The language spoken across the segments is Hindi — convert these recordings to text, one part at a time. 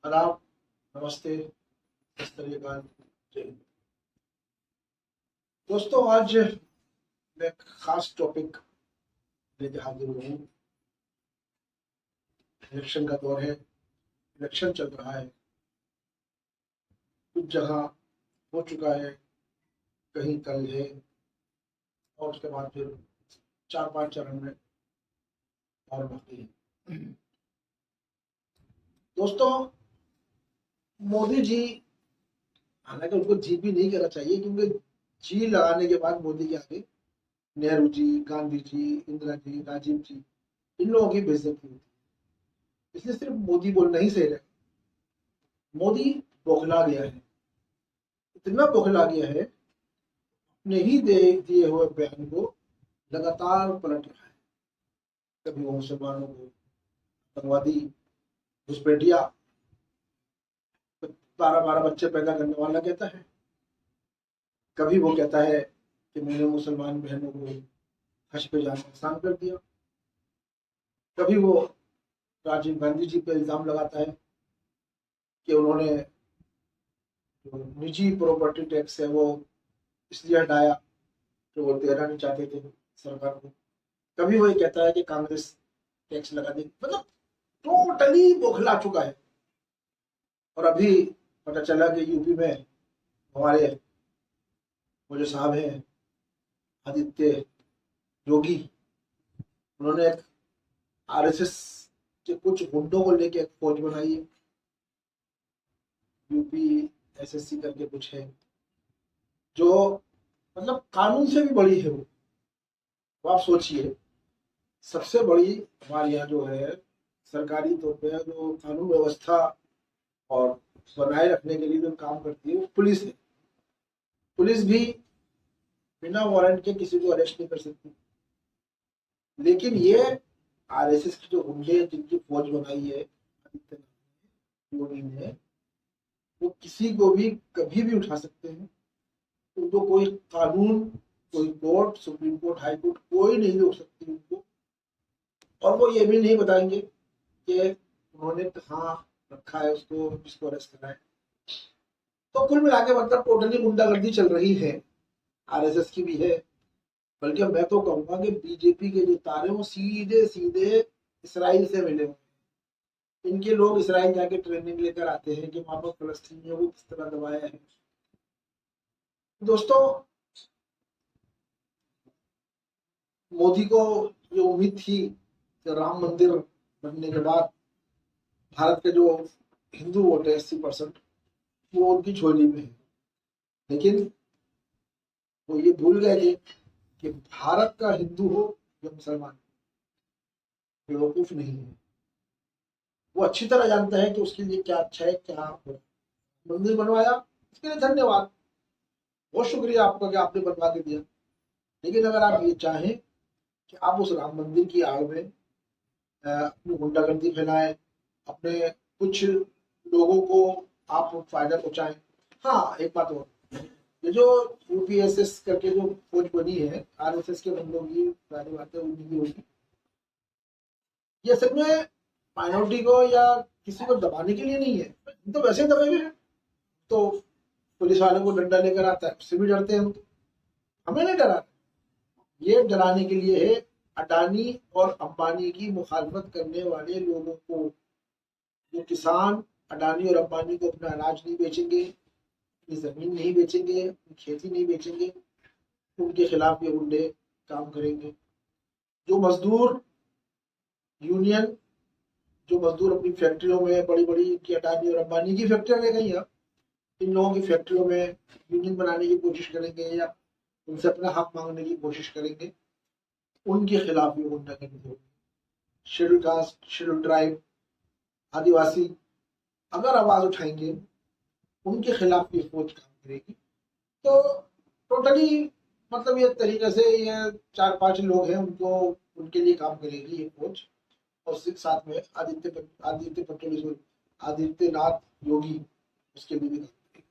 आदाब, नमस्ते, सत श्री अकाल, जय हिंद। दोस्तों, आज मैं एक खास टॉपिक लेके हाजिर हुआ हूँ। इलेक्शन का दौर है, इलेक्शन चल रहा है, कुछ जगह हो चुका है, कहीं कल है, और उसके बाद फिर 4-5 चरण में और बाकी है। दोस्तों, मोदी जी, हालांकि उनको जी भी नहीं कहना चाहिए, क्योंकि जी लगाने के बाद मोदी के आगे नेहरू जी, गांधी जी, इंदिरा जी, राजीव जी, इन लोगों की बेइज्जती हुई। इसलिए सिर्फ मोदी बोलना ही सही रहेगा। मोदी बौखला गया है, इतना बौखला गया है, अपने ही दिए हुए बयान को लगातार पलट रहा है। कभी वो मुसलमानों को आतंकवादी, घुसपैठिया, 12-12 बच्चे पैदा करने वाला कहता है। कभी वो कहता है कि मैंने मुसलमान बहनों को हज पे जाना आसान कर दिया। कभी वो राजीव गांधी जी पे इल्जाम लगाता है कि उन्होंने जो निजी प्रॉपर्टी टैक्स है वो इसलिए हटाया कि वो देना नहीं चाहते थे सरकार को। कभी वो ये कहता है कि कांग्रेस टैक्स लगा दी। मतलब टोटली बौखला चुका है। और अभी पता चला कि यूपी में हमारे वो जो साहब हैं, आदित्य योगी, उन्होंने एक आरएसएस के कुछ गुंडों को लेके एक फौज बनाई है। यूपी एसएससी करके कुछ है, जो मतलब कानून से भी बड़ी है वो। तो आप सोचिए, सबसे बड़ी हमारे यहाँ जो है सरकारी तौर पे जो कानून व्यवस्था और बनाए रखने के लिए जो काम करती है वो पुलिस है। पुलिस भी बिना वारंट के किसी को अरेस्ट नहीं कर सकती। लेकिन ये आरएसएस की जो गुंडे जिनकी फौज बनाई है योगी ने, वो किसी को भी कभी भी उठा सकते हैं। उनको कोई कानून, कोई court, supreme court, high court, कोई नहीं रोक सकती उनको। और वो ये भी नहीं बताएंगे कि उन्होंने कहाँ रखा है उसको, किसको अरेस्ट करा है। तो कुल मिला के मतलब टोटली गुंडागर्दी चल रही है, आरएसएस की भी है। बल्कि मैं तो कहूंगा कि बीजेपी के जो तारे वो सीधे सीधे इसराइल से मिले हुए हैं। इनके लोग इसराइल जाके ट्रेनिंग लेकर आते हैं कि वहां पर फलस्तीनियों को किस तरह दबाया है। दोस्तों, मोदी को ये उम्मीद थी कि राम मंदिर बनने के बाद भारत के जो हिंदू वोट है 80%, वो उनकी झोली में है। लेकिन वो ये भूल गए थे कि भारत का हिंदू हो या मुसलमान, बेवकूफ नहीं है। वो अच्छी तरह जानता है कि उसके लिए क्या अच्छा है, क्या बुरा। मंदिर बनवाया, उसके लिए धन्यवाद, बहुत शुक्रिया आपका कि आपने बनवा के दिया। लेकिन अगर आप ये चाहें कि आप उस राम मंदिर की आड़ में अपनी गुंडागर्दी फैलाएं, अपने कुछ लोगों को आप फायदा पहुंचाएं। हाँ, एक बात और, ये जो यूपीएसएस करके जो फौज बनी है, आरएसएस के बंदों की सारी बातें उन्हीं की होगी। ये असल में माइनॉरिटी को या किसी को दबाने के लिए नहीं है। हम तो वैसे दबे हुए हैं। तो पुलिस वालों को डंडा लेकर आता है, उससे भी डरते हैं हम तो। हमें नहीं डरा। ये डराने के लिए है अडानी और अंबानी की मुखालफत करने वाले लोगों को। जो किसान अडानी और अंबानी को अपना अनाज नहीं बेचेंगे, अपनी जमीन नहीं बेचेंगे, अपनी खेती नहीं बेचेंगे, उनके खिलाफ ये गुंडे काम करेंगे। जो मजदूर यूनियन, जो मजदूर अपनी फैक्ट्रियों में, बड़ी बड़ी की अडानी और अंबानी की फैक्ट्रियां ले गई हैं, इन लोगों की फैक्ट्रियों में यूनियन बनाने की कोशिश करेंगे या उनसे अपना हक मांगने की कोशिश करेंगे, उनके खिलाफ ये गुंडागर्दी होगी। शेड्यूल कास्ट, शेड्यूल ट्राइब, आदिवासी अगर आवाज उठाएंगे, उनके खिलाफ ये फौज काम करेगी। तो टोटली मतलब ये तरीके से ये 4-5 लोग हैं, उनको उनके लिए काम करेगी ये फौज। और साथ में आदित्य पटोले, आदित्यनाथ योगी, उसके लिए भी काम करेगी।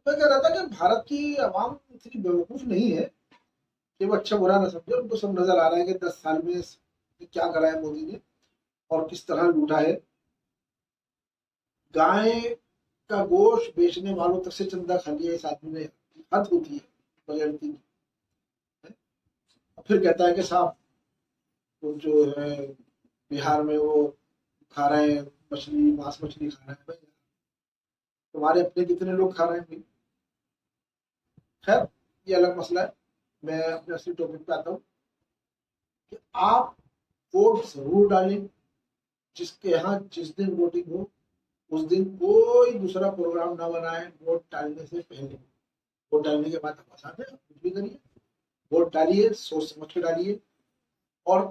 मैं कह रहा था कि भारत की आवाम इतनी बेवकूफ नहीं है कि वो अच्छा बुरा ना समझे। उनको सब नजर आ रहा है कि 10 साल में क्या करा है मोदी ने और किस तरह लूटा है। गाय का गोश्त बेचने वालों तक से चंदा खा लिया इस आदमी ने, हद होती है बगैर की। फिर कहता है कि साहब वो जो है बिहार में वो खा रहे हैं मछली, मांस मछली खा रहे हैं। भाई तुम्हारे अपने कितने लोग खा रहे हैं भाई? खैर ये अलग मसला है। मैं अपने असली टॉपिक पे आता हूँ कि आप वोट जरूर डालें। जिसके यहाँ जिस दिन वोटिंग हो उस दिन कोई दूसरा प्रोग्राम ना बनाए वोट डालने से पहले। वोट डालने के बाद आप आसान है, आप कुछ भी करिए। वोट डालिए, सोच समझ के डालिए, और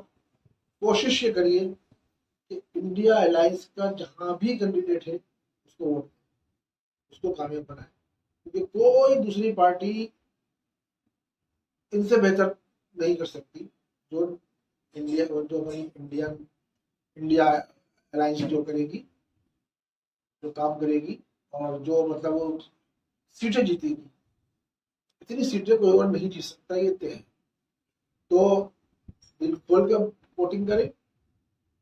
कोशिश ये करिए कि इंडिया अलायंस का जहां भी कैंडिडेट है उसको वोट, उसको कामयाब बनाए, क्योंकि कोई दूसरी पार्टी इनसे बेहतर नहीं कर सकती। जो इंडिया, जो हमारी इंडिया अलायंस जो करेगी, जो काम करेगी, और जो मतलब वो सीटें जीतेगी, इतनी सीटें कोई और नहीं जीत सकता, ये तय है। तो दिल खोल के वोटिंग करें,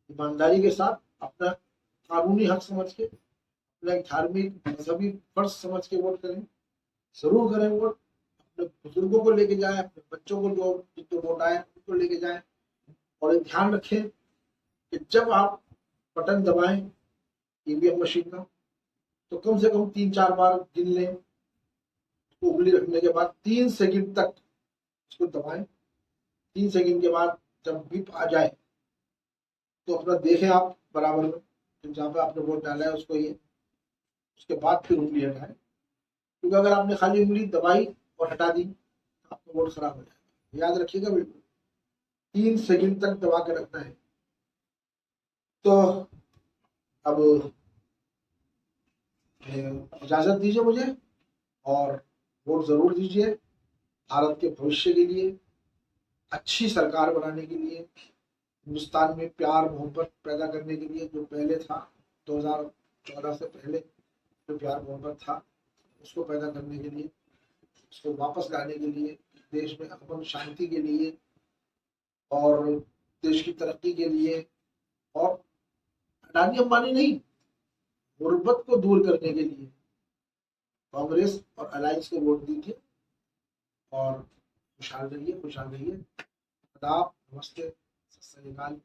ईमानदारी के साथ, अपना कानूनी हक समझ के, अपना धार्मिक मजहबी फर्ज समझ के वोट करें। जरूर करें वोट। अपने बुजुर्गों को लेके जाएं, अपने बच्चों को जो जिनको वोट आए उनको लेके जाएं। और एक ध्यान रखें कि जब आप बटन दबाएं ईवीएम मशीन का, तो कम से कम 3-4 बार गिन लें। तो उंगली रखने के बाद 3 सेकंड तक इसको दबाएं। 3 सेकंड के बाद जब बीप आ जाए तो अपना देखें आप बराबर में, तो जहाँ पे आपने वोट डाला है उसको, ये उसके बाद फिर उंगली हटाएं। क्योंकि अगर आपने खाली उंगली दबाई और हटा दी तो आपका वोट खराब हो जाएगा। याद रखिएगा बिल्कुल, 3 सेकंड तक दबा के रखना है। तो अब इजाजत दीजिए मुझे, और वोट जरूर दीजिए भारत के भविष्य के लिए, अच्छी सरकार बनाने के लिए, हिंदुस्तान में प्यार मोहब्बत पैदा करने के लिए। जो पहले था 2014 से पहले जो प्यार मोहब्बत था उसको पैदा करने के लिए, उसको वापस लाने के लिए, देश में अमन शांति के लिए, और देश की तरक्की के लिए, और अडानी अंबानी नहीं, गुर्बत को दूर करने के लिए कांग्रेस और अलायंस को वोट दीजिए। और खुशहाल रहिए, खुशहाल रहिए। आदाब, नमस्ते, सत श्री अकाल।